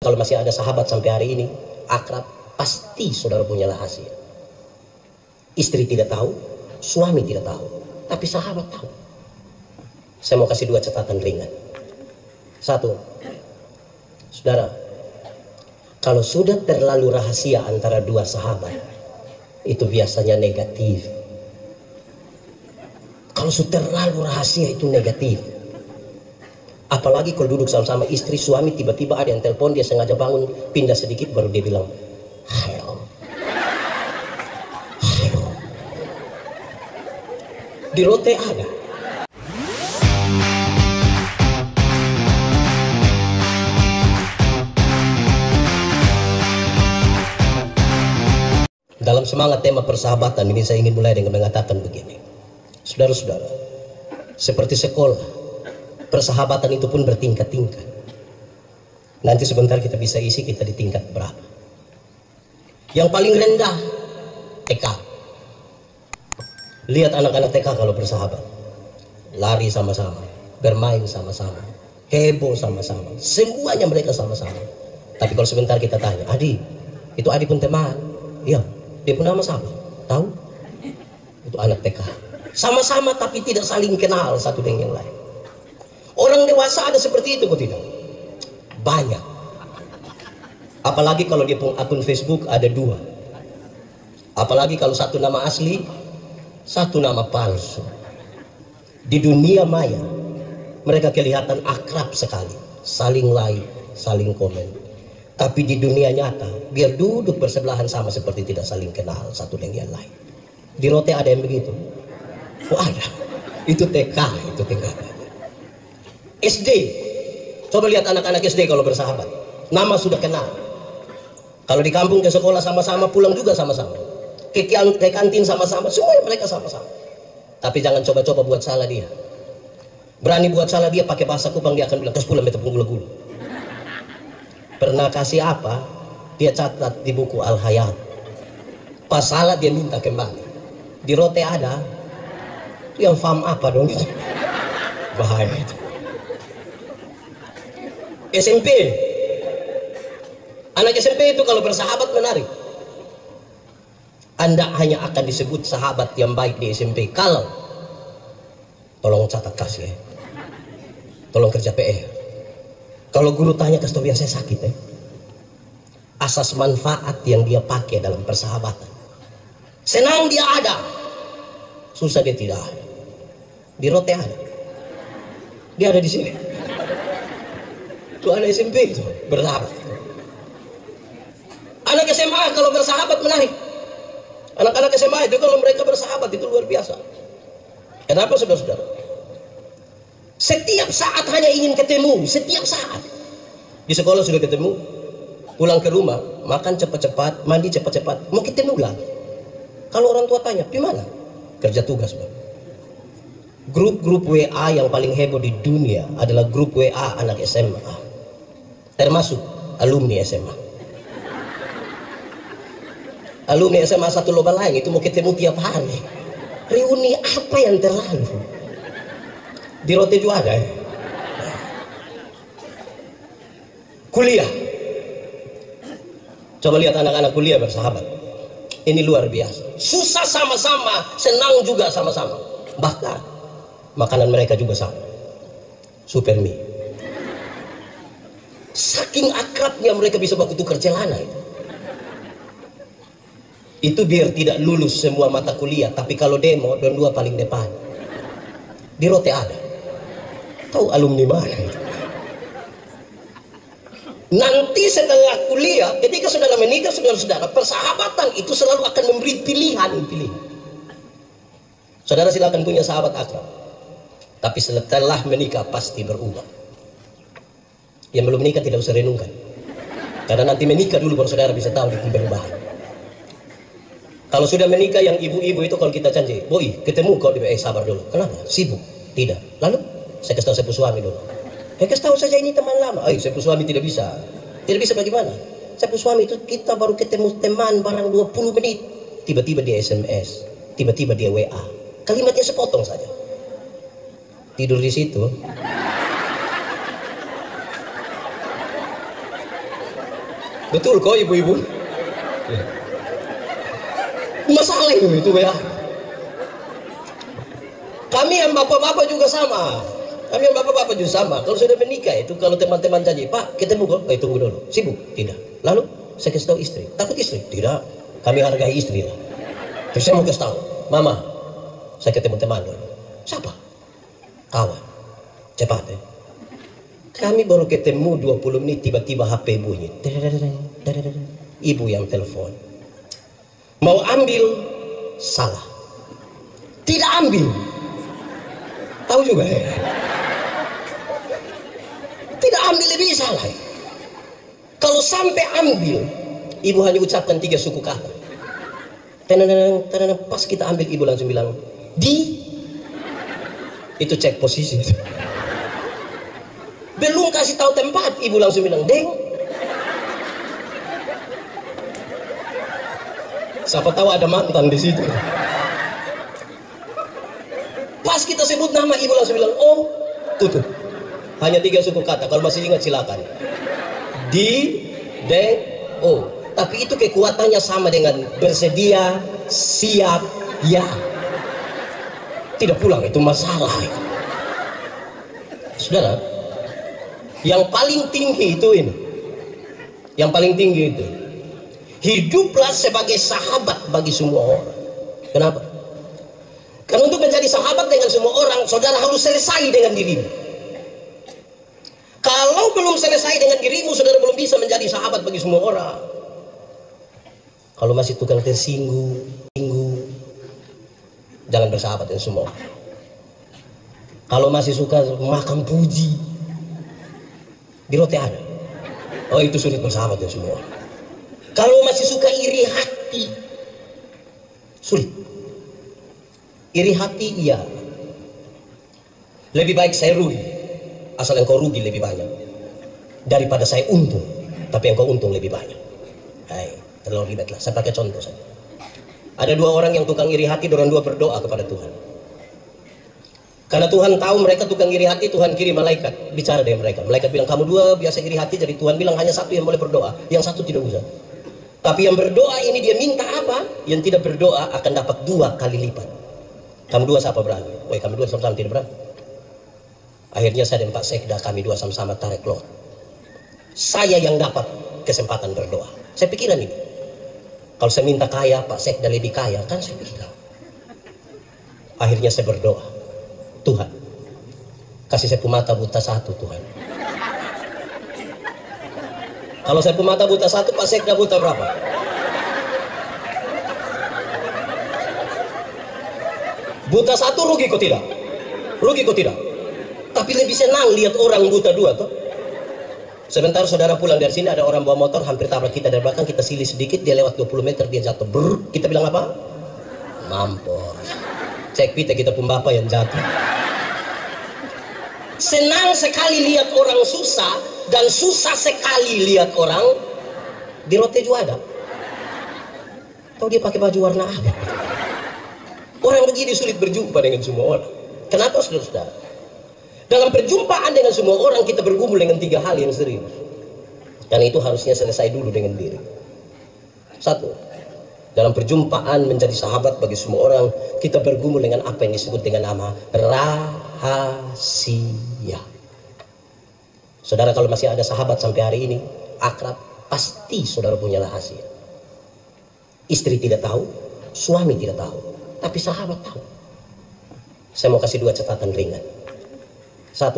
kalau masih ada sahabat sampai hari ini, akrab, pasti saudara punya rahasia. Istri tidak tahu, suami tidak tahu, tapi sahabat tahu. Saya mau kasih 2 catatan ringan. 1, saudara, kalau sudah terlalu rahasia antara 2 sahabat, itu biasanya negatif. Kalau sudah terlalu rahasia itu negatif. Apalagi kalau duduk sama-sama istri, suami, tiba-tiba ada yang telepon, dia sengaja bangun, pindah sedikit, baru dia bilang, halo. Halo. Di rote ada. Dalam semangat tema persahabatan ini saya ingin mulai dengan mengatakan begini. Saudara-saudara, seperti sekolah, persahabatan itu pun bertingkat-tingkat. Nanti sebentar kita bisa isi kita di tingkat berapa. Yang paling rendah, TK. Lihat anak-anak TK kalau bersahabat. Lari sama-sama, bermain sama-sama, heboh sama-sama. Semuanya mereka sama-sama. Tapi kalau sebentar kita tanya, Adi, itu Adi pun teman. Iya, dia pun nama siapa? Tahu? Itu anak TK. Sama-sama tapi tidak saling kenal satu dengan yang lain. Orang dewasa ada seperti itu kok tidak? Banyak. Apalagi kalau dia punya akun Facebook ada 2. Apalagi kalau satu nama asli, satu nama palsu. Di dunia maya mereka kelihatan akrab sekali, saling like, saling komen. Tapi di dunia nyata biar duduk bersebelahan sama seperti tidak saling kenal satu dengan yang lain. Di rote ada yang begitu? Oh ada. Itu TK, itu tingkatan. SD, coba lihat anak-anak SD kalau bersahabat, nama sudah kenal. Kalau di kampung ke sekolah sama-sama, pulang juga sama-sama, ke kantin sama-sama, semuanya mereka sama-sama. Tapi jangan coba-coba buat salah dia. Berani buat salah dia pakai bahasa Kupang, dia akan bilang terus pulang betepung gula-gula. Pernah kasih apa, dia catat di buku Al-Hayat. Pas salah dia minta kembali. Di rote ada, yang faham apa dong itu? Bahaya itu. SMP, anak SMP itu kalau bersahabat menarik. Anda hanya akan disebut sahabat yang baik di SMP kalau, tolong catat kasih ya, tolong kerja PR. Kalau guru tanya kasih tau biar saya sakit ya. Asas manfaat yang dia pakai dalam persahabatan. Senang dia ada, susah dia tidak ada. Di rote ada, dia ada di sini. Itu anak SMP itu bersahabat. Anak SMA kalau bersahabat menarik. Anak-anak SMA itu kalau mereka bersahabat itu luar biasa. Kenapa saudara-saudara? Setiap saat hanya ingin ketemu, setiap saat. Di sekolah sudah ketemu, pulang ke rumah, makan cepat-cepat, mandi cepat-cepat, mau ketemu lagi. Kalau orang tua tanya, di mana? Kerja tugas, Bang. Grup-grup WA yang paling heboh di dunia adalah grup WA anak SMA. Termasuk alumni SMA. Alumni SMA satu lomba lain itu mau ketemu tiap hari. Reuni apa yang terlalu? Di rote juga ada ya. Kuliah. Coba lihat anak-anak kuliah bersahabat. Ini luar biasa. Susah sama-sama, senang juga sama-sama. Bahkan makanan mereka juga sama. Super mie. Saking akrabnya mereka bisa baku tukar celana itu. Itu biar tidak lulus semua mata kuliah, tapi kalau demo dan 2 paling depan. Di rote ada. Tahu alumni mana itu? Nanti setelah kuliah, ketika saudara menikah, saudara-saudara, persahabatan itu selalu akan memberi pilihan. Saudara silakan punya sahabat akrab, tapi setelah menikah pasti berubah. Yang belum menikah tidak usah renungkan, karena nanti menikah dulu baru saudara bisa tahu itu perubahan. Kalau sudah menikah yang ibu-ibu itu kalau kita janji, boy ketemu kau di sabar dulu. Kenapa? Sibuk? Tidak. Lalu saya kasih tahu saya suami dulu. Kasih tahu saja ini teman lama. Saya suami tidak bisa. Tidak bisa bagaimana? Saya suami itu kita baru ketemu teman barang 20 menit. Tiba-tiba dia SMS, tiba-tiba dia WA. Kalimatnya sepotong saja. Tidur di situ. Betul kok ibu-ibu. Masalah itu ya. Kami yang bapak-bapak juga sama. Kami yang bapak-bapak juga sama. Kalau sudah menikah itu, kalau teman-teman janji, Pak ketemu kok, tunggu dulu. Sibuk? Tidak. Lalu saya kasih tahu istri. Takut istri? Tidak. Kami hargai istri lah. Terus saya mau kasih tahu, Mama, saya ketemu teman dulu. Siapa? Kawan. Cepat ya. Kami baru ketemu 20 menit, tiba-tiba HP bunyi. Ibu yang telepon. Mau ambil, salah. Tidak ambil. Tahu juga ya. Tidak ambil lebih salah ya. Kalau sampai ambil, ibu hanya ucapkan 3 suku kata. Pas kita ambil, ibu langsung bilang, itu cek posisi. Belum kasih tahu tempat, ibu langsung bilang, Deng. Siapa tahu ada mantan di situ. Pas kita sebut nama, ibu langsung bilang, oh, tutup. Hanya 3 suku kata, kalau masih ingat silakan. Oh. Tapi itu kekuatannya sama dengan bersedia, siap, ya. Tidak pulang, itu masalah. Saudara, yang paling tinggi itu ini. Yang paling tinggi itu. Hiduplah sebagai sahabat bagi semua orang. Kenapa? Karena untuk menjadi sahabat dengan semua orang, saudara harus selesai dengan dirimu. Kalau belum selesai dengan dirimu, saudara belum bisa menjadi sahabat bagi semua orang. Kalau masih tukang tersinggung, jangan bersahabat dengan semua. Kalau masih suka makan puji, di roti ada. Oh, itu sulit bersahabat dengan semua. Kalau masih suka iri hati, sulit. Iri hati iya. Lebih baik saya rugi, asal engkau rugi lebih banyak daripada saya untung, tapi engkau untung lebih banyak. Hai, terlalu ribet lah. Saya pakai contoh saja. Ada 2 orang yang tukang iri hati, orang 2 berdoa kepada Tuhan. Karena Tuhan tahu mereka tukang iri hati, Tuhan kirim malaikat bicara dengan mereka. Malaikat bilang, kamu 2 biasa iri hati, jadi Tuhan bilang hanya 1 yang boleh berdoa, yang 1 tidak usah. Tapi yang berdoa ini dia minta apa? Yang tidak berdoa akan dapat 2 kali lipat. Kamu 2 siapa berani? Woi, kami 2 sama-sama tidak berani. Akhirnya saya dan Pak Sekda, kami 2 sama-sama tarik lot. Saya yang dapat kesempatan berdoa. Saya pikiran ini. Kalau saya minta kaya, Pak Sekda lebih kaya, kan saya bilang. Akhirnya saya berdoa. Tuhan, kasih saya mata buta 1, Tuhan. Kalau saya mata buta 1, Pak Sekda buta berapa? Buta 1 rugi kok tidak? Rugi kok tidak? Tapi lebih senang lihat orang buta 2 toh. Sebentar saudara pulang dari sini, ada orang bawa motor hampir tabrak kita dari belakang, kita silih sedikit, dia lewat 20 meter, dia jatuh. Brr, kita bilang apa? Mampus. Cek pita kita pun bapak yang jatuh. Senang sekali lihat orang susah, dan susah sekali lihat orang di roti juga ada. Tahu dia pakai baju warna apa? Orang begini sulit berjumpa dengan semua orang. Kenapa saudara-saudara? Dalam perjumpaan dengan semua orang kita bergumul dengan 3 hal yang serius. Dan itu harusnya selesai dulu dengan diri. 1. Dalam perjumpaan menjadi sahabat bagi semua orang, kita bergumul dengan apa yang disebut dengan nama rahasia. Saudara, kalau masih ada sahabat sampai hari ini, akrab, pasti saudara punya rahasia. Istri tidak tahu, suami tidak tahu, tapi sahabat tahu. Saya mau kasih 2 catatan ringan. 1,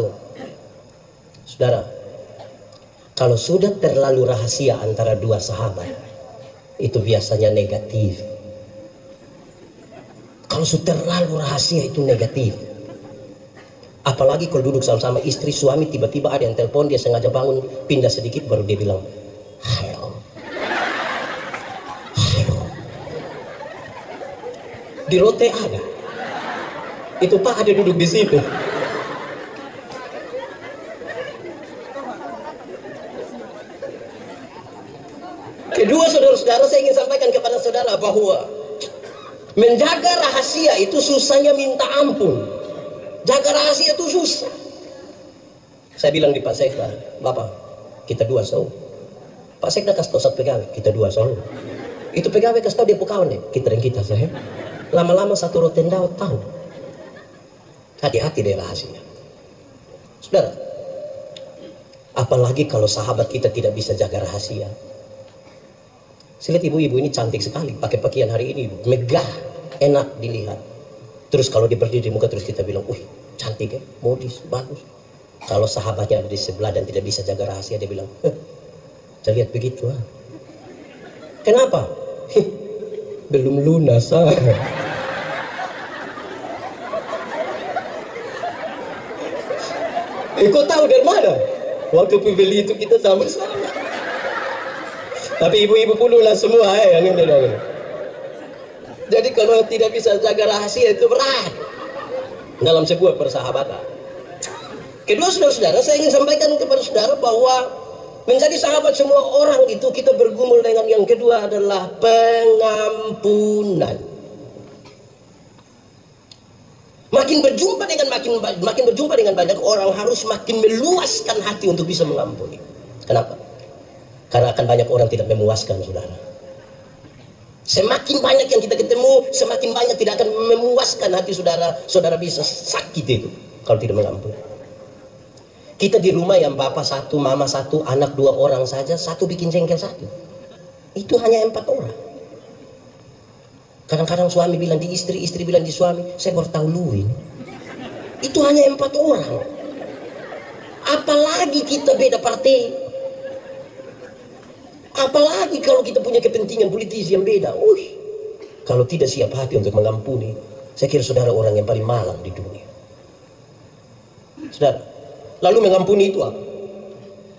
saudara, kalau sudah terlalu rahasia antara 2 sahabat, itu biasanya negatif. Kalau sudah terlalu rahasia itu negatif. Apalagi kalau duduk sama-sama istri, suami, tiba-tiba ada yang telepon, dia sengaja bangun, pindah sedikit, baru dia bilang, halo. Halo. Di rote ada. Itu Pak ada duduk di situ. Kedua, saudara-saudara, saya ingin sampaikan kepada saudara bahwa menjaga rahasia itu susahnya minta ampun. Jaga rahasia itu susah. Saya bilang di Pak Sekda, Bapak, kita 2 so. Pak Pak Sekda kasih tahu satu pegawai, kita dua soalnya. Itu pegawai kasih tahu dia kawan deh, kita dan kita saya. Lama-lama satu rotendau tahu. Hati-hati deh rahasia. Saudara, apalagi kalau sahabat kita tidak bisa jaga rahasia. Saya lihat ibu-ibu ini cantik sekali, pakai pakaian hari ini, megah, enak dilihat. Terus kalau dia berdiri di muka terus kita bilang, wih cantik ya, modis, bagus. Kalau sahabatnya ada di sebelah dan tidak bisa jaga rahasia, dia bilang, saya lihat begitu. Kenapa? Belum lunas. Kau tahu dari mana? Waktu pembeli itu kita sama-sama. Tapi ibu-ibu puluh lah semua yang ini dong. Jadi kalau tidak bisa jaga rahasia itu berat dalam sebuah persahabatan. Kedua, saudara-saudara, saya ingin sampaikan kepada saudara bahwa menjadi sahabat semua orang itu kita bergumul dengan yang kedua adalah pengampunan. Makin berjumpa dengan banyak orang harus makin meluaskan hati untuk bisa mengampuni. Kenapa? Karena akan banyak orang tidak memuaskan saudara. Semakin banyak yang kita ketemu, semakin banyak tidak akan memuaskan hati saudara. Saudara bisa sakit itu kalau tidak mengampuni. Kita di rumah yang bapak satu, mama satu, anak 2 orang saja, satu bikin jengkel satu. Itu hanya 4 orang. Kadang-kadang suami bilang di istri, istri bilang di suami, saya baru tahu lu ini. Itu hanya 4 orang. Apalagi kita beda partai. Apalagi kalau kita punya kepentingan politis yang beda. Kalau tidak siap hati untuk mengampuni, saya kira saudara orang yang paling malang di dunia. Saudara, lalu mengampuni itu apa?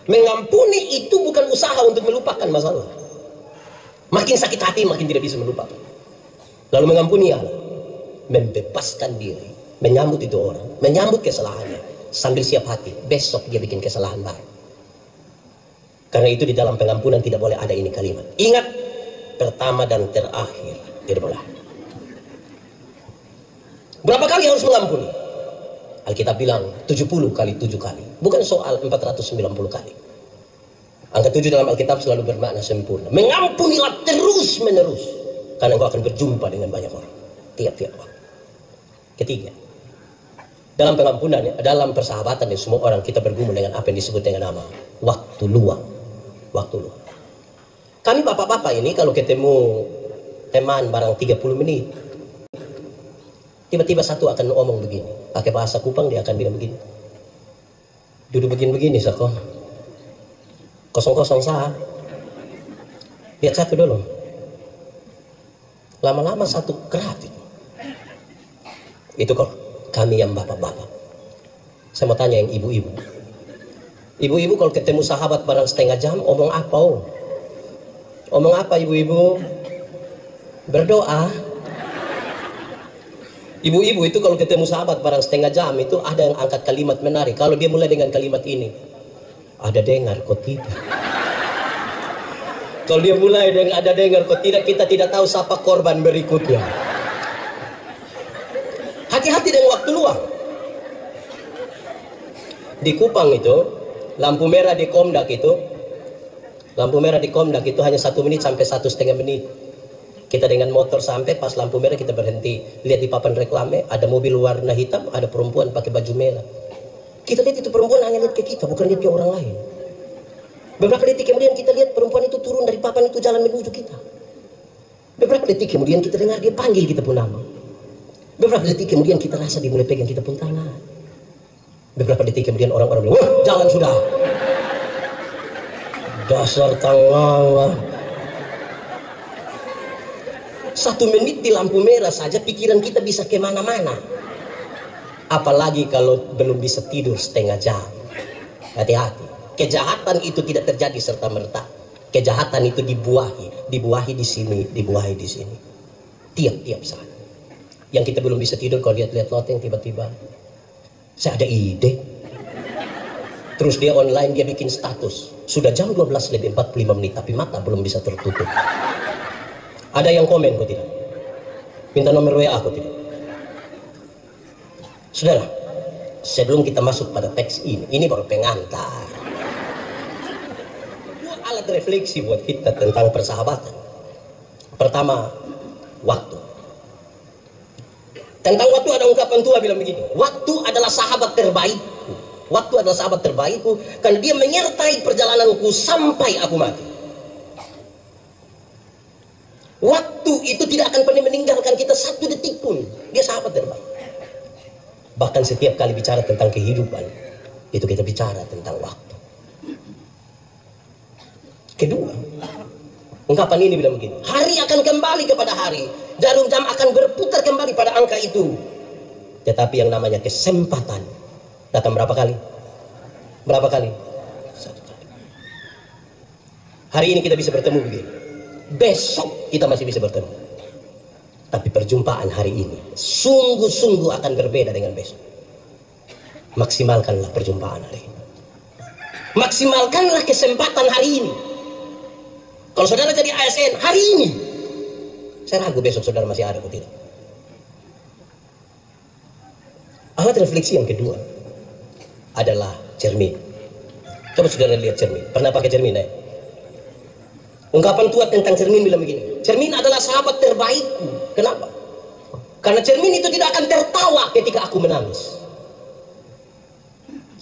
Mengampuni itu bukan usaha untuk melupakan masalah. Makin sakit hati, makin tidak bisa melupakan. Lalu mengampuni Allah, membebaskan diri, menyambut itu orang, menyambut kesalahannya, sambil siap hati, besok dia bikin kesalahan baru. Karena itu di dalam pengampunan tidak boleh ada ini kalimat. Ingat, pertama dan terakhir, tidak boleh. Berapa kali harus mengampuni? Alkitab bilang 70 kali 7 kali. Bukan soal 490 kali. Angka 7 dalam Alkitab selalu bermakna sempurna. Mengampunilah terus menerus. Karena engkau akan berjumpa dengan banyak orang. Tiap-tiap waktu. Ketiga. Dalam pengampunan, dalam persahabatan ya, semua orang kita bergumul dengan apa yang disebut dengan nama waktu luang. Waktu luang. Kami bapak-bapak ini kalau ketemu teman barang 30 menit. Tiba-tiba satu akan ngomong begini. Pakai bahasa Kupang dia akan bilang begini. Duduk begini-begini Sako. Kosong-kosong sah. Lihat satu dulu. Lama-lama satu kerat itu. Itu kok kami yang bapak-bapak. Saya mau tanya yang ibu-ibu. Ibu-ibu kalau ketemu sahabat barang setengah jam, omong apa? Omong apa ibu-ibu? Berdoa. Ibu-ibu itu kalau ketemu sahabat barang setengah jam itu ada yang angkat kalimat menarik. Kalau dia mulai dengan kalimat ini, ada dengar kok tidak. Kalau dia mulai dengan ada dengar kok tidak, kita tidak tahu siapa korban berikutnya. Hati-hati dengan waktu luang. Di Kupang itu, lampu merah di Komdak itu, hanya 1 menit sampai 1,5 menit. Kita dengan motor sampai pas lampu merah kita berhenti. Lihat di papan reklame ada mobil warna hitam, ada perempuan pakai baju merah. Kita lihat itu perempuan hanya lihat ke kita, bukan lihat ke orang lain. Beberapa detik kemudian kita lihat perempuan itu turun dari papan itu jalan menuju kita. Beberapa detik kemudian kita dengar dia panggil kita pun nama. Beberapa detik kemudian kita rasa dia mulai pegang kita pun tangan. Beberapa detik kemudian orang-orang bilang, wah jalan sudah. Dasar tanggal. 1 menit di lampu merah saja pikiran kita bisa kemana-mana. Apalagi kalau belum bisa tidur setengah jam. Hati-hati. Kejahatan itu tidak terjadi serta-merta. Kejahatan itu dibuahi di sini, dibuahi di sini. Tiap-tiap saat. Yang kita belum bisa tidur kalau lihat-lihat loteng tiba-tiba. Saya ada ide. Terus dia online, dia bikin status. Sudah jam 12 lebih 45 menit tapi mata belum bisa tertutup. Ada yang komen kok tidak? Minta nomor WA aku tidak? Saudara, sebelum kita masuk pada teks ini baru pengantar. alat refleksi buat kita tentang persahabatan. Pertama, waktu. Tentang waktu ada ungkapan tua bilang begini, waktu adalah sahabat terbaikku. Waktu adalah sahabat terbaikku karena dia menyertai perjalananku sampai aku mati. Waktu itu tidak akan pernah meninggalkan kita satu detik pun. Dia sahabat terbaik. Bahkan setiap kali bicara tentang kehidupan, itu kita bicara tentang waktu. Kedua, ungkapan ini bilang begini, hari akan kembali kepada hari, jarum jam akan berputar kembali pada angka itu. Tetapi yang namanya kesempatan datang berapa kali? Berapa kali? Satu kali. Hari ini kita bisa bertemu begini, besok kita masih bisa bertemu. Tapi perjumpaan hari ini sungguh-sungguh akan berbeda dengan besok. Maksimalkanlah perjumpaan hari ini. Maksimalkanlah kesempatan hari ini. Kalau saudara jadi ASN hari ini, saya ragu besok saudara masih ada atau tidak. Alat refleksi yang kedua adalah cermin. Coba saudara lihat cermin. Pernah pakai cermin ya? Ungkapan tua tentang cermin bilang begini, cermin adalah sahabat terbaikku. Kenapa? Karena cermin itu tidak akan tertawa ketika aku menangis.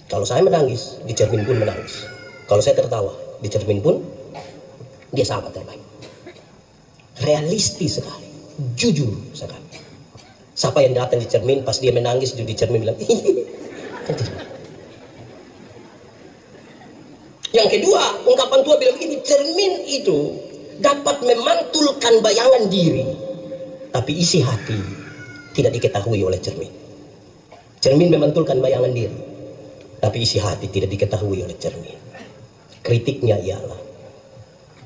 Kalau saya menangis, di cermin pun menangis. Kalau saya tertawa, di cermin pun dia sahabat terbaik. Realistis sekali, jujur sekali. Siapa yang datang di cermin pas dia menangis di cermin bilang kan tidak. Yang kedua, ungkapan tua bilang begini, cermin itu dapat memantulkan bayangan diri, tapi isi hati tidak diketahui oleh cermin. Cermin memantulkan bayangan diri, tapi isi hati tidak diketahui oleh cermin. Kritiknya ialah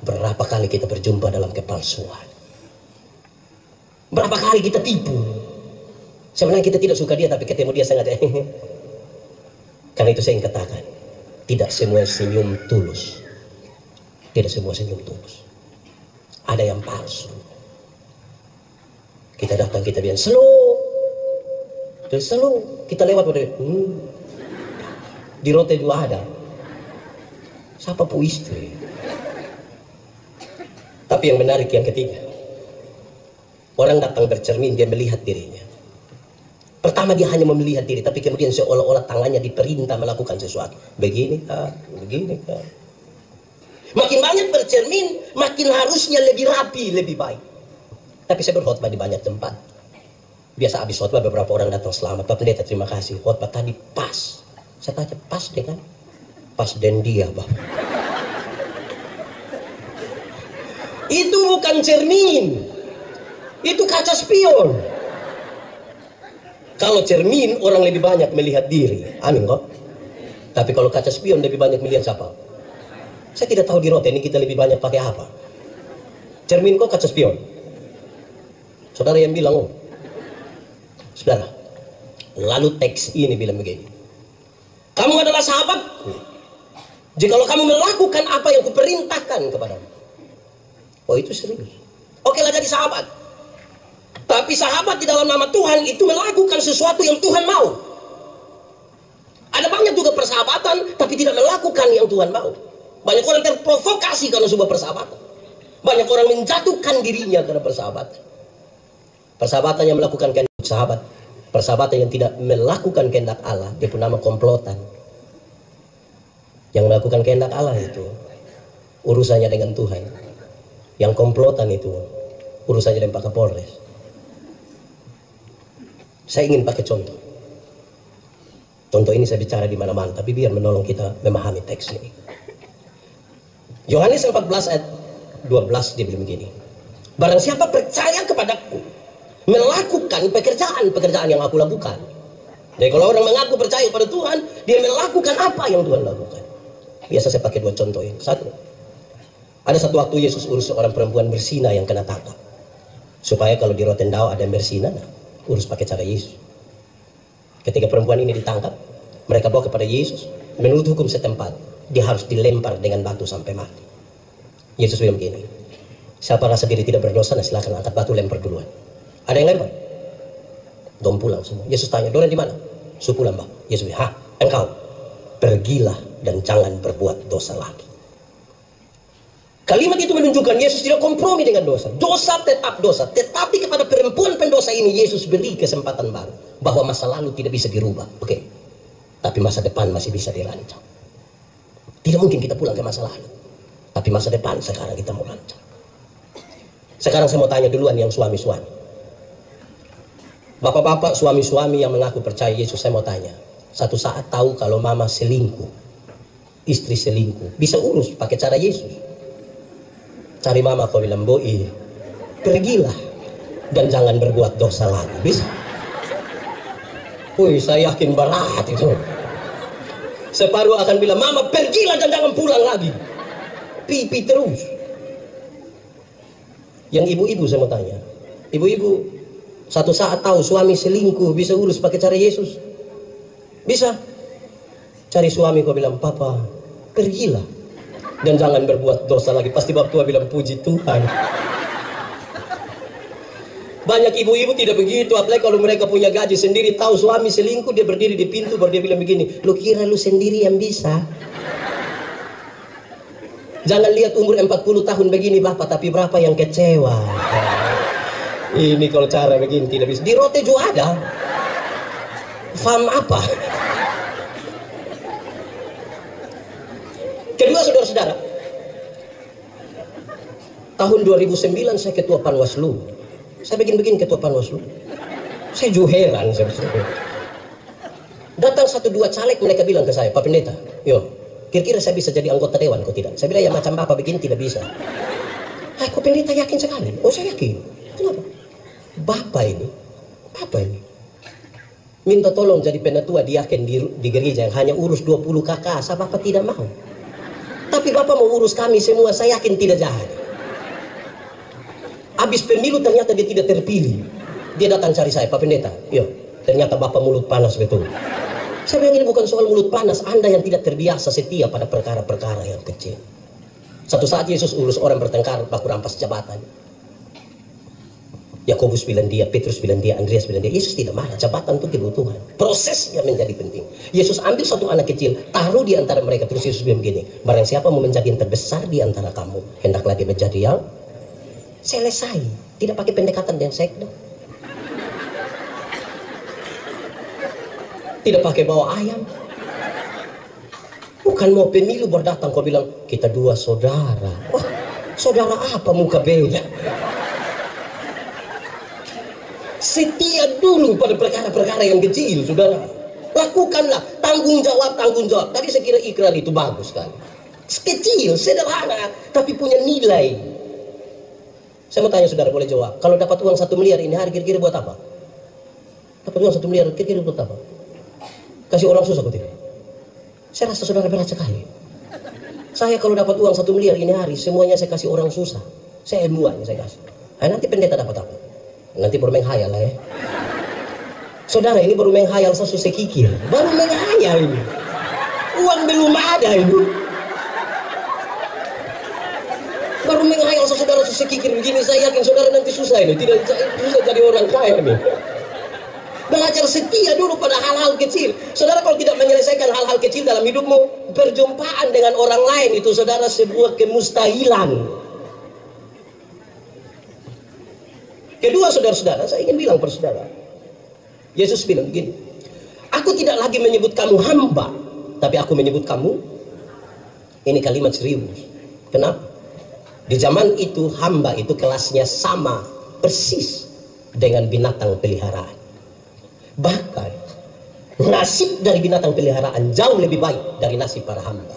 berapa kali kita berjumpa dalam kepalsuan, berapa kali kita tipu. Sebenarnya kita tidak suka dia, tapi ketemu dia sangat karena itu saya ingin katakan, tidak semua senyum tulus. Tidak semua senyum tulus. Ada yang palsu. Kita datang, kita bilang slow. Terus slow. Kita lewat pada di rote juga ada. Siapa pu istri? Tapi yang menarik yang ketiga, orang datang bercermin, dia melihat dirinya. Pertama dia hanya melihat diri, tapi kemudian seolah-olah tangannya diperintah melakukan sesuatu. Begini kah? Begini kah? Makin banyak bercermin, makin harusnya lebih rapi, lebih baik. Tapi saya berkhotbah di banyak tempat. Biasa habis khotbah beberapa orang datang, selamat Pak Pendeta, terima kasih. Khotbah tadi pas. Saya tanya, pas deh kan? Pas dan dia, Bang. Itu bukan cermin. Itu kaca spion. Kalau cermin orang lebih banyak melihat diri, amin kok. Tapi kalau kaca spion lebih banyak melihat siapa? Saya tidak tahu di rote ini kita lebih banyak pakai apa. Cermin kok kaca spion. Saudara yang bilang, oh. Saudara, lalu teks ini bilang begini, kamu adalah sahabatku jikalau kamu melakukan apa yang kuperintahkan kepadamu. Oh itu serius. Oke lah jadi sahabat. Tapi sahabat di dalam nama Tuhan itu melakukan sesuatu yang Tuhan mau. Ada banyak juga persahabatan tapi tidak melakukan yang Tuhan mau. Banyak orang terprovokasi karena sebuah persahabatan. Banyak orang menjatuhkan dirinya karena persahabatan. Persahabatan yang melakukan kehendak sahabat, persahabatan yang tidak melakukan kehendak Allah, dia pun nama komplotan. Yang melakukan kehendak Allah itu urusannya dengan Tuhan. Yang komplotan itu urusannya dengan Pak Kapolres. Saya ingin pakai contoh. Contoh ini saya bicara di mana-mana, tapi biar menolong kita memahami teks ini. Yohanes 14 ayat 12 dia bilang begini, barang siapa percaya kepadaku, melakukan pekerjaan yang aku lakukan. Jadi kalau orang mengaku percaya pada Tuhan, dia melakukan apa yang Tuhan lakukan. Biasa saya pakai dua contoh ini. Satu, ada satu waktu Yesus urus seorang perempuan bersina yang kena tangkap. Supaya kalau di Rotendao ada yang bersina, urus pakai cara Yesus. Ketika perempuan ini ditangkap, mereka bawa kepada Yesus. Menurut hukum setempat, dia harus dilempar dengan batu sampai mati. Yesus bilang begini, siapa rasa diri tidak berdosa, nah silakan angkat batu lempar duluan. Ada yang lempar? Dom pulang semua. Yesus tanya, dorang di mana? Su pulang, Bang. Yesus bilang, engkau pergilah dan jangan berbuat dosa lagi. Kalimat itu menunjukkan Yesus tidak kompromi dengan dosa. Dosa tetap dosa. Tetapi kepada perempuan pendosa ini Yesus beri kesempatan baru. Bahwa masa lalu tidak bisa dirubah. Oke. Tapi masa depan masih bisa dirancang. Tidak mungkin kita pulang ke masa lalu. Tapi masa depan sekarang kita mau rancang. Sekarang saya mau tanya duluan yang suami-suami. Bapak-bapak, suami-suami yang mengaku percaya Yesus, saya mau tanya. Satu saat tahu kalau mama selingkuh, istri selingkuh, bisa urus pakai cara Yesus. Cari mama, kau bilang, "Boi, pergilah dan jangan berbuat dosa lagi." Bisa? Wih, saya yakin berat itu. Separuh akan bilang, "Mama, pergilah dan jangan pulang lagi." Pipi terus. Yang ibu-ibu saya mau tanya. Ibu-ibu, satu saat tahu suami selingkuh, bisa urus pakai cara Yesus? Bisa? Cari suami, kau bilang, "Papa, pergilah dan jangan berbuat dosa lagi." Pasti bapak tua bilang, "Puji Tuhan." Banyak ibu-ibu tidak begitu, apalagi kalau mereka punya gaji sendiri, tahu suami selingkuh, dia berdiri di pintu, baru dia bilang begini, "Lu kira lu sendiri yang bisa? Jangan lihat umur 40 tahun begini bapak, tapi berapa yang kecewa." Ini kalau cara begini tidak bisa. Di Rote juga ada. Faham apa? Kedua, saudara-saudara, tahun 2009 saya ketua Panwaslu. Saya bikin ketua Panwaslu. Saya juga heran. Datang 1-2 caleg, mereka bilang ke saya, "Pak Pendeta, yo, kira-kira saya bisa jadi anggota dewan, kok tidak?" Saya bilang, "Ya macam bapak bikin tidak bisa." Kok Pendeta yakin sekali? Oh, saya yakin. Kenapa? Bapak ini minta tolong jadi penatua diaken di gereja yang hanya urus 20 kakak. Saya bapak tidak mau. Tapi bapak mau urus kami semua, saya yakin tidak jadi. Habis pemilu ternyata dia tidak terpilih. Dia datang cari saya, "Pak Pendeta, yo, ternyata bapak mulut panas betul." Saya bilang, ini bukan soal mulut panas, Anda yang tidak terbiasa setia pada perkara-perkara yang kecil. Satu saat Yesus urus orang bertengkar, baku rampas jabatan. Yakobus bilang dia, Petrus bilang dia, Andreas bilang dia. Yesus tidak marah, jabatan itu kebutuhan. Prosesnya menjadi penting. Yesus ambil satu anak kecil, taruh di antara mereka, terus Yesus bilang begini, "Barang siapa mau menjadi yang terbesar di antara kamu, hendaklah dia menjadi yang..." Selesai. Tidak pakai pendekatan dan sekda. Tidak pakai bawa ayam. Bukan mau pemilu baru datang kau bilang, "Kita dua saudara." Wah, saudara apa, muka beda? Setia dulu pada perkara-perkara yang kecil, saudara. Lakukanlah, tanggung jawab. Tadi saya kira ikrar itu bagus kan. Kecil, sederhana, tapi punya nilai. Saya mau tanya saudara, boleh jawab. Kalau dapat uang 1 miliar ini hari, kira-kira buat apa? Dapat uang 1 miliar, kira-kira buat apa? Kasih orang susah, kok tidak? Saya rasa saudara berat sekali. Saya kalau dapat uang 1 miliar ini hari, semuanya saya kasih orang susah. Saya buat, saya kasih. Nanti pendeta dapat apa? Nanti baru menghayal lah ya. Saudara, ini baru menghayal, saya susah kikir. Baru menghayal ini. Uang belum ada ini. Baru menghayal, saudara susah kikir begini, saya yakin saudara nanti susah ini. Tidak susah jadi orang kaya ini. Belajar setia dulu pada hal-hal kecil. Saudara, kalau tidak menyelesaikan hal-hal kecil dalam hidupmu, perjumpaan dengan orang lain itu saudara sebuah kemustahilan. Kedua, saudara-saudara, saya ingin bilang pada saudara, Yesus bilang begini, "Aku tidak lagi menyebut kamu hamba, tapi aku menyebut kamu..." Ini kalimat serius. Kenapa? Di zaman itu hamba itu kelasnya sama persis dengan binatang peliharaan. Bahkan nasib dari binatang peliharaan jauh lebih baik dari nasib para hamba.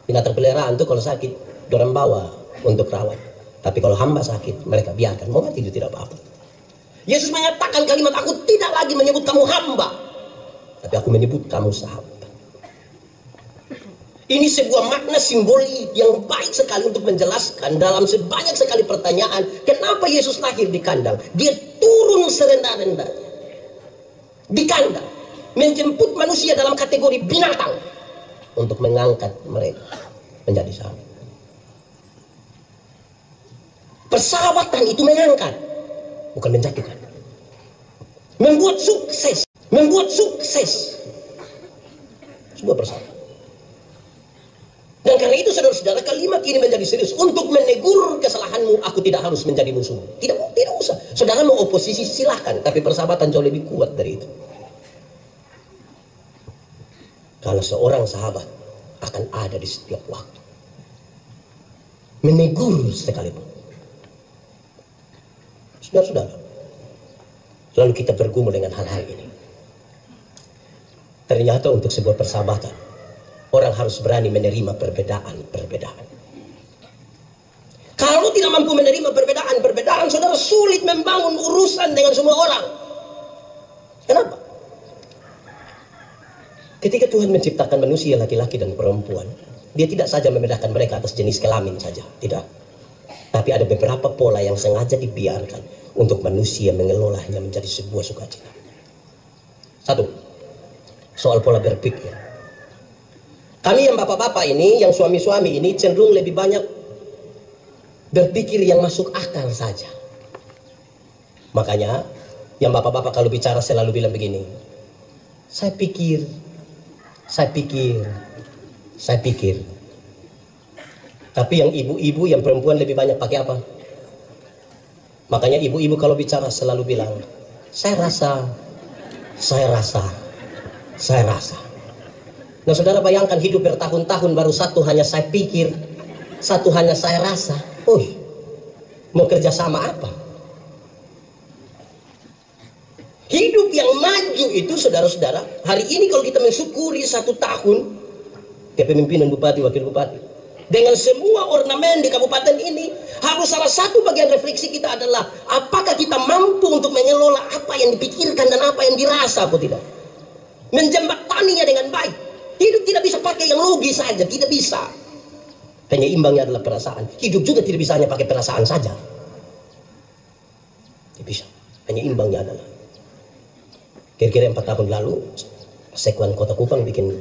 Binatang peliharaan itu kalau sakit dorang bawa untuk rawat. Tapi kalau hamba sakit, mereka biarkan, mau mati itu tidak apa-apa. Yesus menyatakan kalimat, "Aku tidak lagi menyebut kamu hamba, tapi aku menyebut kamu sahabat." Ini sebuah makna simbolik yang baik sekali untuk menjelaskan dalam sebanyak sekali pertanyaan, kenapa Yesus lahir di kandang. Dia turun serendah-rendahnya di kandang, menjemput manusia dalam kategori binatang untuk mengangkat mereka menjadi sahabat. Persahabatan itu mengangkat, bukan menjatuhkan. Membuat sukses sebuah persahabatan. Dan karena itu saudara-saudara, saudara, kalimat ini menjadi serius. Untuk menegur kesalahanmu, aku tidak harus menjadi musuh. Tidak usah. Saudara mau oposisi silahkan, tapi persahabatan jauh lebih kuat dari itu. Karena seorang sahabat akan ada di setiap waktu. Menegur sekalipun. Saudara-saudara, lalu kita bergumul dengan hal-hal ini. Ternyata untuk sebuah persahabatan, orang harus berani menerima perbedaan-perbedaan. Kalau tidak mampu menerima perbedaan-perbedaan, saudara, sulit membangun urusan dengan semua orang. Kenapa? Ketika Tuhan menciptakan manusia laki-laki dan perempuan, dia tidak saja membedakan mereka atas jenis kelamin saja, tidak. Tapi ada beberapa pola yang sengaja dibiarkan untuk manusia mengelolanya menjadi sebuah sukacita. Satu, soal pola berpikir. Kami yang bapak-bapak ini, yang suami-suami ini cenderung lebih banyak berpikir yang masuk akal saja. Makanya yang bapak-bapak kalau bicara selalu bilang begini, saya pikir. Tapi yang ibu-ibu, yang perempuan lebih banyak pakai apa? Makanya ibu-ibu kalau bicara selalu bilang, saya rasa. Nah, saudara bayangkan hidup bertahun-tahun baru satu hanya saya pikir, satu hanya saya rasa. Mau kerja sama apa? Hidup yang maju itu, saudara-saudara, hari ini kalau kita mensyukuri 1 tahun kepemimpinan bupati, wakil bupati, dengan semua ornamen di kabupaten ini, harus salah satu bagian refleksi kita adalah apakah kita mampu untuk mengelola apa yang dipikirkan dan apa yang dirasa atau tidak, menjembataninya dengan baik. Hidup tidak bisa pakai yang logis saja, tidak bisa. Penyeimbangnya adalah perasaan. Hidup juga tidak bisa hanya pakai perasaan saja, tidak bisa. Penyeimbangnya adalah, kira-kira 4 tahun lalu Sekwan Kota Kupang bikin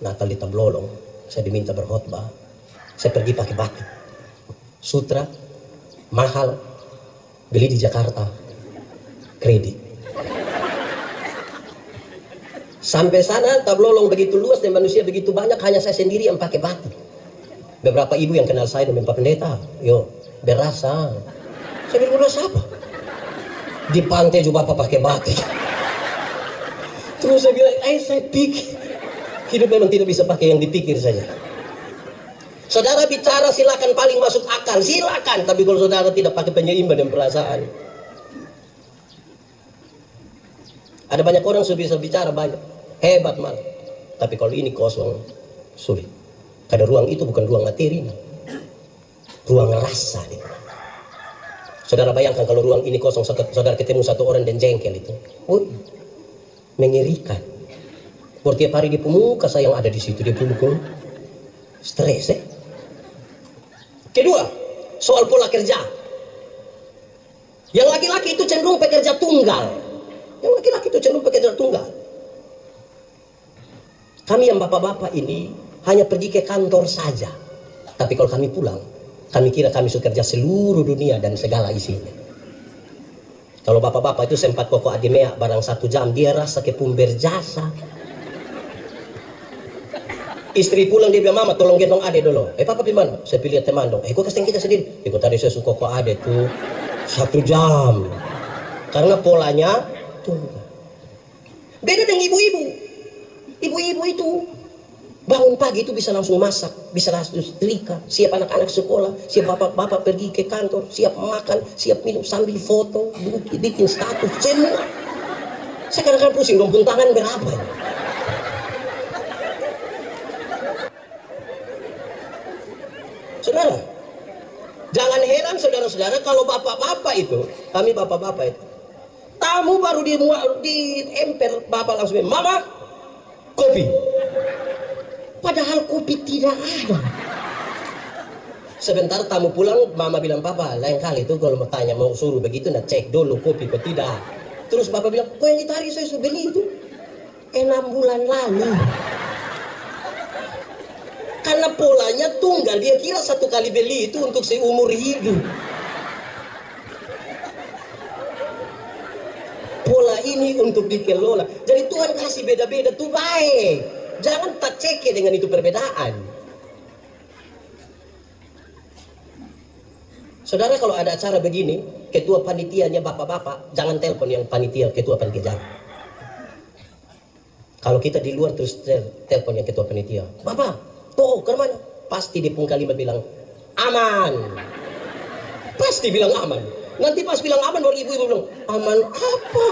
Natal di Tablolong, saya diminta berkhotbah. Saya pergi pakai batik sutra mahal, beli di Jakarta, kredit. Sampai sana Tablolong begitu luas dan manusia begitu banyak, hanya saya sendiri yang pakai batik. Beberapa ibu yang kenal saya dan Pak Pendeta, yo berasa. Saya bilang, berasa apa? Di pantai juga Bapak pakai batik. Terus saya bilang, saya pikir hidup memang tidak bisa pakai yang dipikir saja. Saudara bicara silakan, paling masuk akal silakan, tapi kalau saudara tidak pakai penyeimbang dan perasaan. Ada banyak orang sudah bisa bicara banyak, hebat malah, tapi kalau ini kosong, sulit. Karena ruang itu bukan ruang materi, ruang rasa. Saudara bayangkan kalau ruang ini kosong, saudara ketemu satu orang dan jengkel itu, mengerikan. Tiap hari di pemuka saya yang ada di situ, dia pun stres. Kedua, soal pola kerja. Yang laki-laki itu cenderung pekerja tunggal. Kami yang bapak-bapak ini hanya pergi ke kantor saja. Tapi kalau kami pulang, kami kira kami sudah kerja seluruh dunia dan segala isinya. Kalau bapak-bapak itu sempat pokok adimea barang 1 jam, dia rasa kepun berjasa. Istri pulang dia bilang, mama tolong gendong ade dulu. Papa gimana? Saya pilih teman dong. Kok kasih kita sendiri? Kok tadi saya suka kok ade tuh 1 jam. Karena polanya tunggal. Beda dengan ibu-ibu. Ibu-ibu itu bangun pagi itu bisa langsung masak, bisa langsung setrika, siap anak-anak sekolah, siap bapak-bapak pergi ke kantor, siap makan, siap minum sambil foto, bikin status, semua. Saya kadang-kadang pusing, rumpun tangan berapa? Saudara, jangan heran saudara-saudara kalau bapak-bapak itu, kami bapak-bapak itu, tamu baru di emper, bapak langsung bilang, mama, kopi. Padahal kopi tidak ada. Sebentar tamu pulang, mama bilang, papa, lain kali itu kalau mau tanya, mau suruh begitu, nah cek dulu kopi kok tidak. Terus bapak bilang, kok yang itu hari saya sudah beli itu 6 bulan lalu. Karena polanya tunggal, dia kira 1 kali beli itu untuk seumur hidup. Pola ini untuk dikelola. Jadi Tuhan kasih beda-beda tuh baik. Jangan tak ceke dengan itu perbedaan. Saudara, kalau ada acara begini, ketua panitianya bapak-bapak, jangan telepon yang panitia ketua panitia. Kalau kita di luar terus telepon yang ketua panitia, bapak, tuh ke mana? Pasti di pungkal kalimat bilang aman. Pasti bilang aman. Nanti pas bilang aman, baru ibu-ibu bilang aman apa?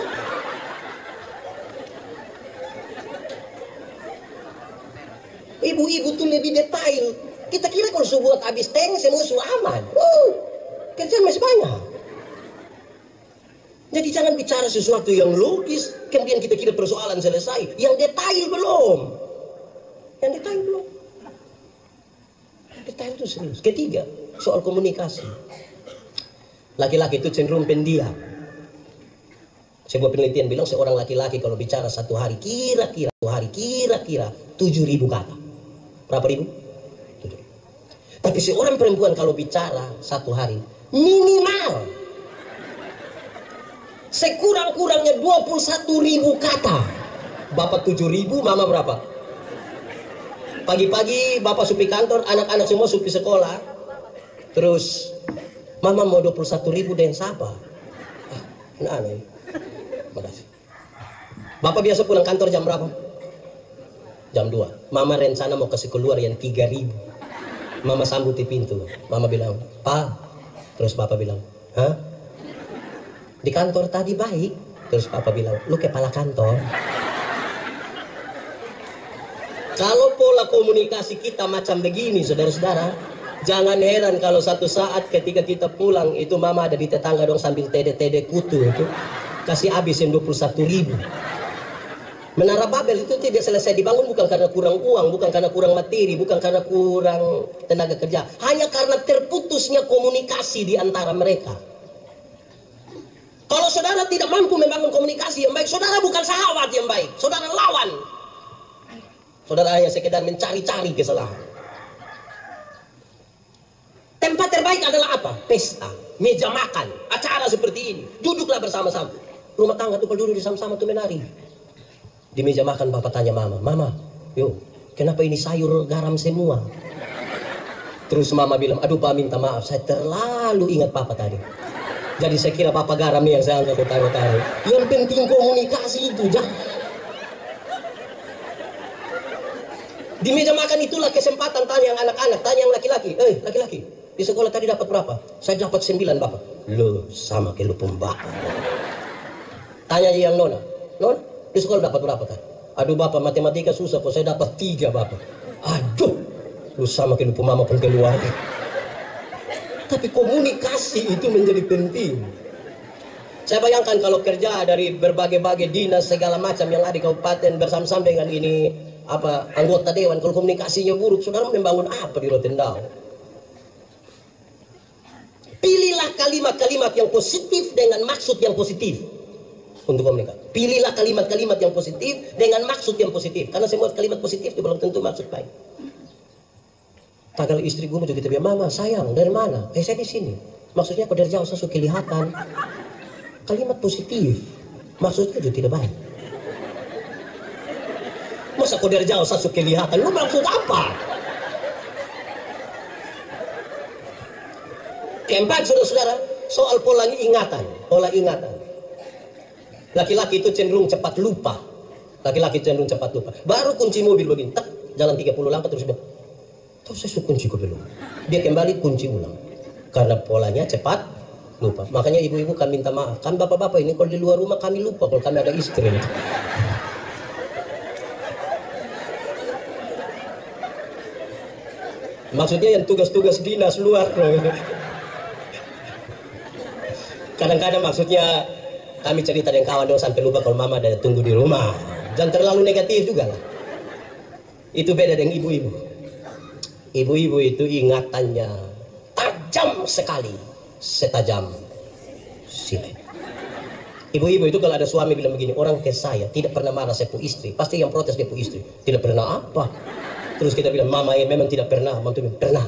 Ibu-ibu tuh lebih detail. Kita kira kalau buat habis tank semua aman. Kerjaan masih banyak. Jadi jangan bicara sesuatu yang logis, kemudian kita kira persoalan selesai. Yang detail belum. Yang detail belum. Detail itu serius. Ketiga, soal komunikasi. Laki-laki itu cenderung pendiam. Sebuah penelitian bilang seorang laki-laki kalau bicara satu hari kira-kira 7.000 kata. Berapa ribu? 7.000. Tapi seorang perempuan kalau bicara satu hari minimal sekurang-kurangnya 21.000 kata. Bapak 7.000, mama berapa? Pagi-pagi bapak supi kantor, anak-anak semua supi sekolah. Terus mama mau 21.000 dan siapa? Aneh. Makasih. Bapak biasa pulang kantor jam berapa? Jam 2. Mama rencana mau kasih keluar yang 3.000. Mama sambut di pintu. Mama bilang, "Pak." Terus bapak bilang, "Hah? Di kantor tadi baik." Terus papa bilang, "Lu kepala kantor." Kalau pola komunikasi kita macam begini, saudara-saudara, jangan heran kalau satu saat ketika kita pulang itu mama ada di tetangga dong sambil tede-tede kutu itu kasih habisin 21.000. Menara Babel itu tidak selesai dibangun bukan karena kurang uang, bukan karena kurang materi, bukan karena kurang tenaga kerja, hanya karena terputusnya komunikasi di antara mereka. Kalau saudara tidak mampu membangun komunikasi yang baik, saudara bukan sahabat yang baik, saudara lawan. Saudara hanya sekedar mencari-cari kesalahan. Tempat terbaik adalah apa? Pesta, meja makan, acara seperti ini. Duduklah bersama-sama. Rumah tangga tuh kalau duduk bersama-sama tuh menari. Di meja makan bapak tanya mama, "Mama, yo, kenapa ini sayur garam semua?" Terus mama bilang, "Aduh pak, minta maaf, saya terlalu ingat papa tadi. Jadi saya kira papa garam nih yang saya angkat taruh-taruh." Yang penting komunikasi itu, jangan. Di meja makan itulah kesempatan tanya yang anak-anak, tanya yang laki-laki. Laki-laki, di sekolah tadi dapat berapa?" "Saya dapat 9 bapak." "Loh, sama kayak lu pembakar." Tanya yang nona, "Nona, di sekolah dapat berapa kan?" "Aduh bapak, matematika susah kok, saya dapat 3 bapak." "Aduh, lu sama kayak lu pemama pun keluarga." Tapi komunikasi itu menjadi penting. Saya bayangkan kalau kerja dari berbagai-bagai dinas segala macam yang ada di kabupaten bersama-sama dengan ini anggota dewan, kalau komunikasinya buruk, saudara membangun apa di Rotendao? Pilihlah kalimat-kalimat yang positif dengan maksud yang positif untuk komunikasi. Pilihlah kalimat-kalimat yang positif dengan maksud yang positif, karena semua kalimat positif itu belum tentu maksud baik. Kalau istri gue juga kita bilang, "Mama sayang, dari mana?" "Saya di sini." Maksudnya aku dari jauh saya suka kelihatan. Kalimat positif, maksudnya juga tidak baik. Masa kau dari jauh saya suka kelihatan, lu maksud apa? Keempat, saudara-saudara, soal pola ingatan. Laki-laki itu cenderung cepat lupa. Baru kunci mobil begini, jalan 30 langkah terus bilang, "Tuh saya kunci kok belum." Dia kembali kunci ulang. Karena polanya cepat lupa. Makanya ibu-ibu kami minta maaf. Kan bapak-bapak ini kalau di luar rumah kami lupa kalau kami ada istri. Maksudnya yang tugas-tugas dinas luar. Kadang-kadang maksudnya kami cerita dengan kawan dong sampai lupa kalau mama ada tunggu di rumah. Jangan terlalu negatif juga lah. Itu beda dengan ibu-ibu. Ibu-ibu itu ingatannya tajam sekali, setajam silet. Ibu-ibu itu kalau ada suami bilang begini, "Orang ke saya tidak pernah marah saya pu istri," pasti yang protes dia pu istri. "Tidak pernah apa?" Terus kita bilang, "Mama ya memang tidak pernah." Mantu bilang, "Pernah."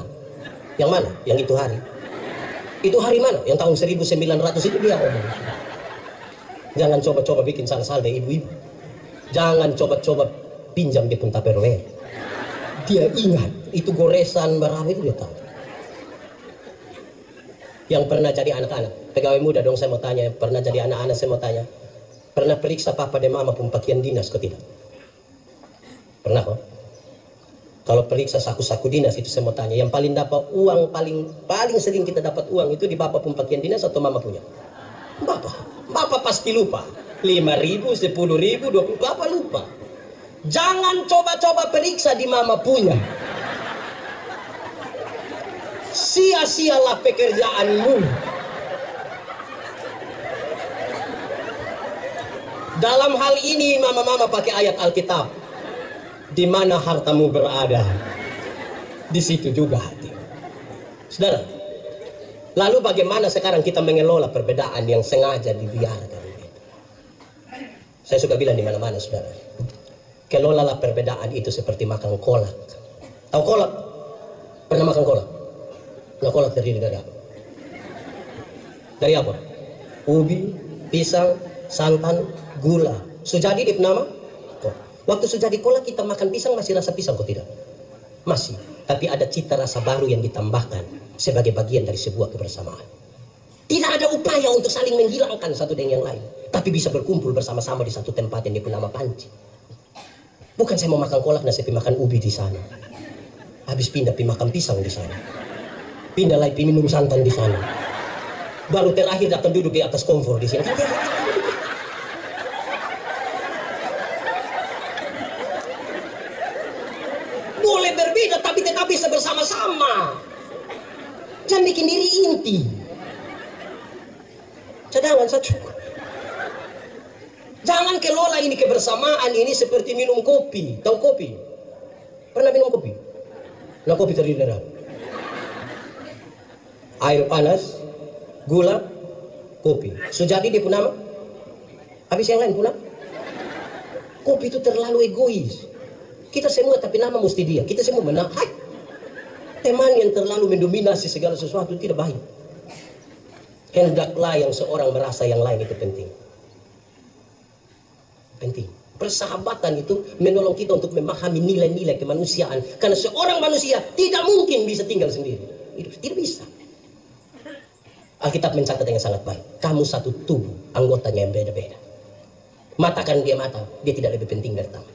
"Yang mana?" "Yang itu hari." "Itu hari mana?" "Yang tahun 1900 itu dia omong." Jangan coba-coba bikin salah-salah deh ibu-ibu. Jangan coba-coba pinjam dia pun Tupperware. Dia ingat itu goresan berapa itu dia tahu. Yang pernah jadi anak-anak, pegawai muda dong saya mau tanya, yang pernah jadi anak-anak saya mau tanya, pernah periksa papa dan mama pun pakaian dinas kok tidak? Pernah kok? Kalau periksa saku-saku dinas itu saya mau tanya, yang paling dapat uang, paling sering kita dapat uang itu di bapak pun pakaian dinas atau mama punya? Bapak pasti lupa. 5.000, 10.000, 20, bapak lupa. Jangan coba-coba periksa di mama punya. Sia-sialah pekerjaanmu. Dalam hal ini mama-mama pakai ayat Alkitab. Di mana hartamu berada, di situ juga hati. Saudara, lalu bagaimana sekarang kita mengelola perbedaan yang sengaja dibiarkan? Saya suka bilang di mana-mana, saudara. Kelolalah perbedaan itu seperti makan kolak. Tahu kolak? Pernah makan kolak? Nah, kolak terdiri dari apa? Dari apa? Ubi, pisang, santan, gula. Sujadi di nama? Waktu sudah di kolak kita makan pisang masih rasa pisang kok tidak? Masih. Tapi ada cita rasa baru yang ditambahkan sebagai bagian dari sebuah kebersamaan. Tidak ada upaya untuk saling menghilangkan satu dengan yang lain. Tapi bisa berkumpul bersama-sama di satu tempat yang bernama panci. Bukan saya mau makan kolak, nasi makan ubi di sana. Habis pindah makan pisang di sana. Pindah lagi minum santan di sana. Baru terakhir datang duduk di atas kompor di sini. Boleh berbeda tapi tetap bisa bersama-sama. Jangan bikin diri inti. Cadangan satu. Jangan kelola ini kebersamaan ini seperti minum kopi. Tahu kopi? Pernah minum kopi? Nah, kopi terdiri dari apa? Air panas, gula, kopi. Sujadi dia pun nama. Habis yang lain pun nama. Kopi itu terlalu egois. Kita semua tapi nama mesti dia. Kita semua menang. Hai. Teman yang terlalu mendominasi segala sesuatu tidak baik. Hendaklah yang seorang merasa yang lain itu penting. Penting. Persahabatan itu menolong kita untuk memahami nilai-nilai kemanusiaan. Karena seorang manusia tidak mungkin bisa tinggal sendiri. Itu tidak bisa. Alkitab mencatat dengan sangat baik. Kamu satu tubuh, anggotanya yang beda-beda. Mata kan dia mata, dia tidak lebih penting dari tangan.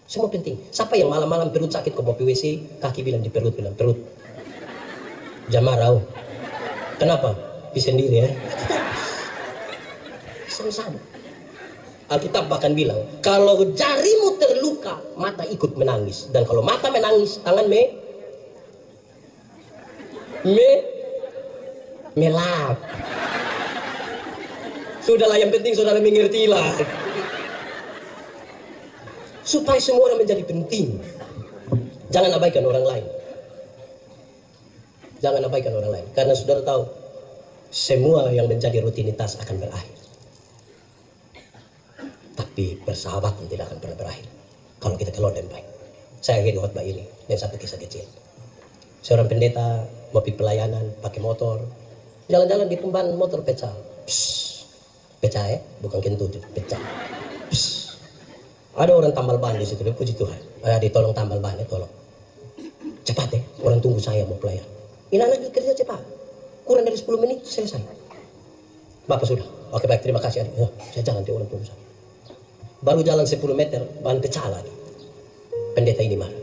Semua penting. Siapa yang malam-malam perut sakit ke WC, kaki bilang di perut, bilang perut. Jamarau. Kenapa? Bisa sendiri ya. Sama-sama. Alkitab bahkan bilang, kalau jarimu terluka, mata ikut menangis. Dan kalau mata menangis, tangan melap. Sudahlah, yang penting saudara mengertilah. Supaya semua orang menjadi penting. Jangan abaikan orang lain. Jangan abaikan orang lain. Karena saudara tahu, semua yang menjadi rutinitas akan berakhir. Tapi persahabatan tidak akan pernah berakhir kalau kita kelola dengan baik. Saya akhiri khotbah ini dengan satu kisah kecil. Seorang pendeta mau pergi pelayanan pakai motor, jalan-jalan di pemban motor pecah. Pecah ya, bukan kentut, pecah. Ada orang tambal ban di situ, puji Tuhan. Ditolong tambal ban, tolong. Cepat ya, orang tunggu saya mau pelayan. Ini anak kerja cepat, kurang dari 10 menit selesai. Bapak sudah, oke baik, terima kasih adik. Saya jangan dia orang tunggu saya. Baru jalan 10 meter, ban pecah lagi. Pendeta ini marah.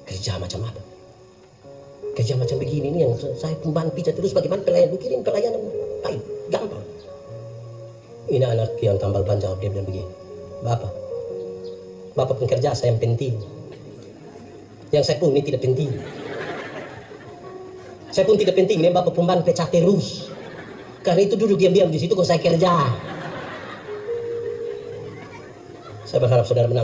Kerja macam apa? Kerja macam begini nih yang saya pemban pijat terus, bagaimana pelayan? Bikin pelayanan baik, gampang. Ini anak yang tambal ban jawab, dia bilang begini. Bapak pekerja saya yang penting. Yang saya pun ini tidak penting. Saya pun tidak penting, ini bapak pemban pecah terus. Karena itu duduk diam-diam di situ kok saya kerja. Saya berharap saudara menang.